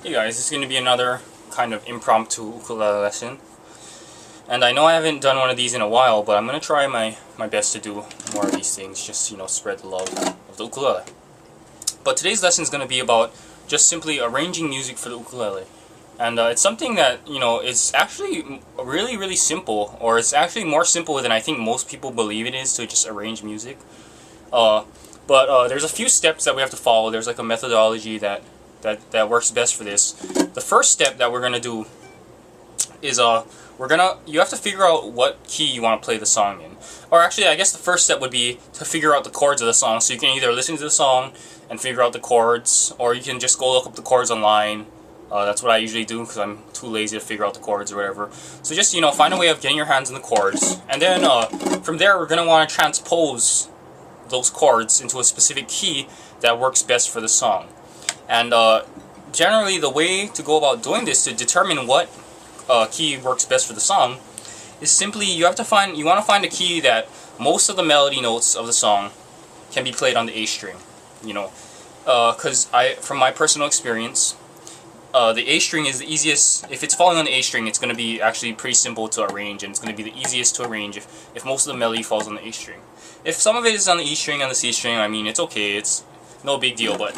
Hey guys, this is going to be another kind of impromptu ukulele lesson. And I know I haven't done one of these in a while, but I'm going to try my best to do more of these things, just, spread the love of the ukulele. But today's lesson is going to be about just simply arranging music for the ukulele. And it's something that, is actually really, really simple, or it's actually more simple than I think most people believe it is to just arrange music. But there's a few steps that we have to follow. There's like a methodology that works best for this. The first step that we're gonna do is you have to figure out what key you want to play the song in. Or actually, I guess the first step would be to figure out the chords of the song. So you can either listen to the song and figure out the chords, or you can just go look up the chords online. That's what I usually do because I'm too lazy to figure out the chords or whatever. So just find a way of getting your hands on the chords, and then from there we're gonna want to transpose those chords into a specific key that works best for the song. And generally, the way to go about doing this to determine what key works best for the song is simply you want to find a key that most of the melody notes of the song can be played on the A string. Because from my personal experience, the A string is the easiest. If it's falling on the A string, it's going to be actually pretty simple to arrange, and it's going to be the easiest to arrange if most of the melody falls on the A string. If some of it is on the E string and the C string, I mean, it's okay. It's no big deal. But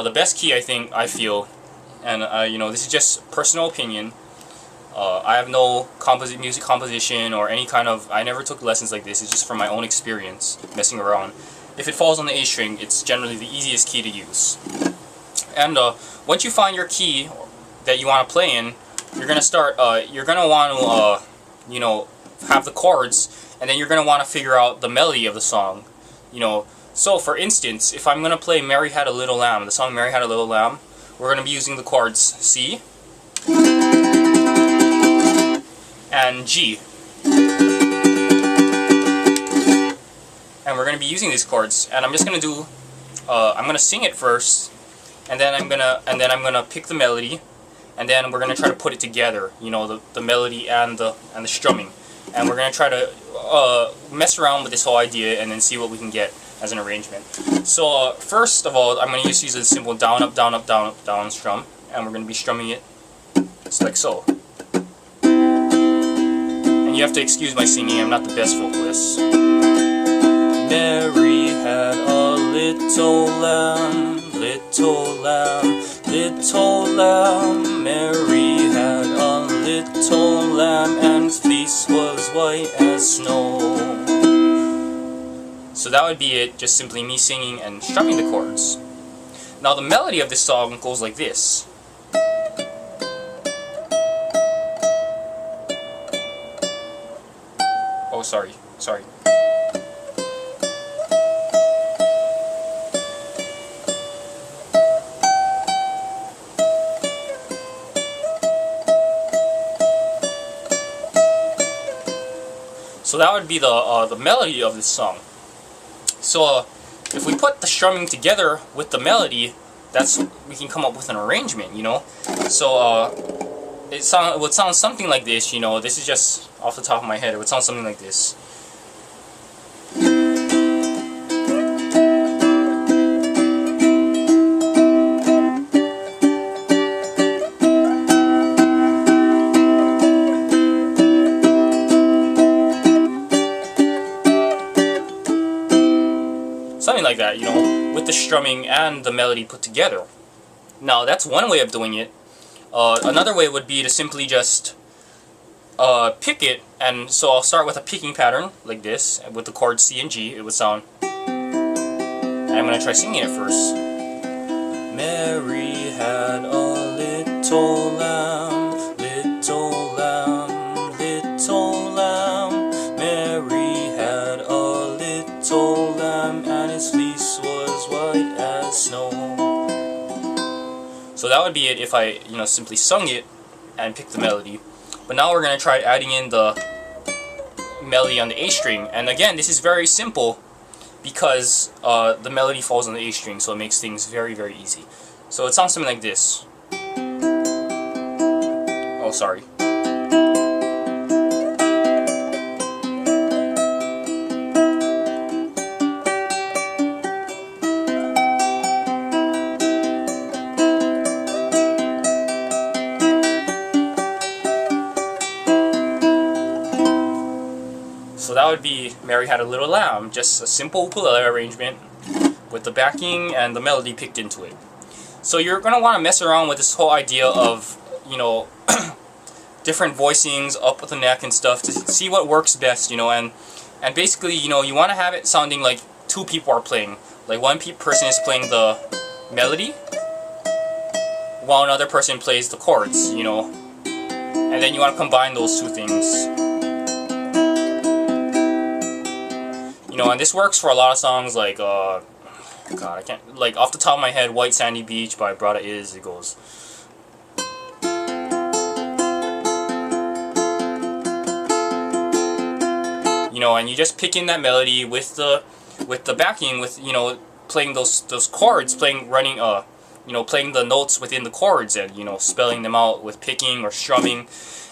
the best key, I feel, and this is just personal opinion. I have no music composition or any kind of. I never took lessons like this. It's just from my own experience messing around. If it falls on the A string, it's generally the easiest key to use. And once you find your key that you want to play in, you're gonna start. You're gonna want to, have the chords, and then you're gonna want to figure out the melody of the song. So for instance, if I'm gonna play "Mary Had a Little Lamb," the song "Mary Had a Little Lamb," we're gonna be using the chords C and G, and we're gonna be using these chords. And I'm just gonna do. I'm gonna sing it first. And then I'm gonna pick the melody, and then we're gonna try to put it together. The melody and the strumming, and we're gonna try to mess around with this whole idea, and then see what we can get as an arrangement. So first of all, I'm gonna just use a simple down up down up down up down strum, and we're gonna be strumming it just like so. And you have to excuse my singing; I'm not the best vocalist. Mary had a little lamb. Little lamb, little lamb, Mary had a little lamb, and its fleece was white as snow. So that would be it, just simply me singing and strumming the chords. Now the melody of this song goes like this. Oh, sorry. So that would be the melody of this song. So if we put the strumming together with the melody, we can come up with an arrangement, So it would sound something like this, This is just off the top of my head. It would sound something like this. Something like that, with the strumming and the melody put together. Now, that's one way of doing it. Another way would be to simply just pick it, and so I'll start with a picking pattern, like this, with the chords C and G. It would sound... And I'm going to try singing it first. Mary had a little lamb, little lamb, little lamb. Mary had a little lamb, and its fleece was white as snow. So that would be it if I, simply sung it and picked the melody. But now we're going to try adding in the melody on the A string. And again, this is very simple because the melody falls on the A string, so it makes things very, very easy. So it sounds something like this. Oh, sorry. that would be Mary Had a Little Lamb, just a simple ukulele arrangement with the backing and the melody picked into it. So you're going to want to mess around with this whole idea of, you know, different voicings up with the neck and stuff to see what works best, you know, and basically, you know, you want to have it sounding like two people are playing. Like one person is playing the melody while another person plays the chords, you know. And then you want to combine those two things. You know, and this works for a lot of songs like, God, I can't, like off the top of my head, White Sandy Beach by Brada Is, it goes. You know, and you just pick in that melody with the backing, with, you know, playing those chords, running you know, playing the notes within the chords and, you know, spelling them out with picking or strumming.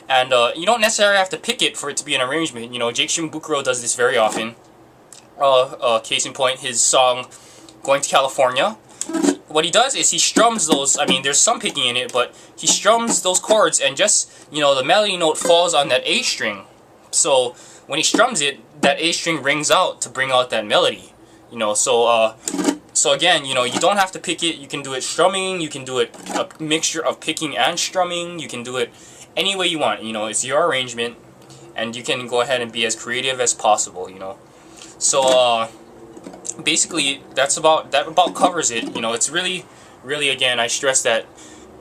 And you don't necessarily have to pick it for it to be an arrangement. You know, Jake Shimabukuro does this very often. Case in point, his song Going to California. What he does is he strums those, I mean, there's some picking in it, but he strums those chords and just, you know, the melody note falls on that A string. So when he strums it, that A string rings out to bring out that melody. You know, so again, you know, you don't have to pick it. You can do it strumming, you can do it a mixture of picking and strumming, you can do it any way you want. You know, it's your arrangement, and you can go ahead and be as creative as possible, you know. So basically that about covers it. You know, it's really, again, I stress that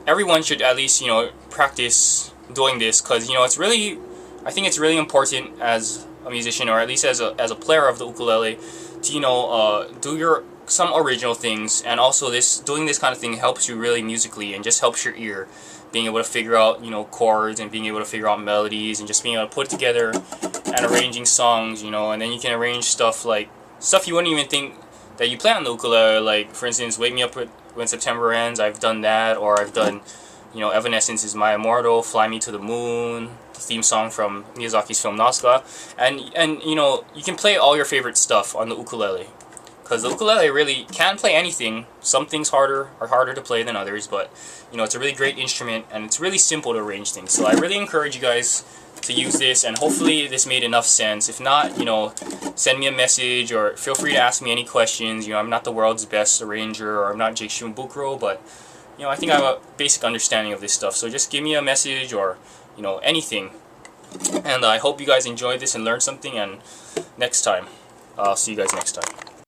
everyone should at least, you know, practice doing this, because, you know, it's really, I think it's really important as a musician, or at least as a player of the ukulele, to, you know, do some original things. And also doing this kind of thing helps you really musically, and just helps your ear, being able to figure out, you know, chords, and being able to figure out melodies, and just being able to put it together and arranging songs, you know. And then you can arrange stuff you wouldn't even think that you play on the ukulele, like, for instance, Wake Me Up When September Ends. I've done that. Or I've done, you know, Evanescence's My Immortal, Fly Me to the Moon, the theme song from Miyazaki's film Nazca. And you know, you can play all your favorite stuff on the ukulele, because the ukulele really can play anything. Some things are harder to play than others, but, you know, it's a really great instrument, and it's really simple to arrange things. So I really encourage you guys to use this, and hopefully this made enough sense. If not, you know, send me a message, or feel free to ask me any questions. You know, I'm not the world's best arranger, or I'm not Jake Shimabukuro, but, you know, I think I have a basic understanding of this stuff. So just give me a message, or, you know, anything. And I hope you guys enjoyed this and learned something, and next time, I'll see you guys next time.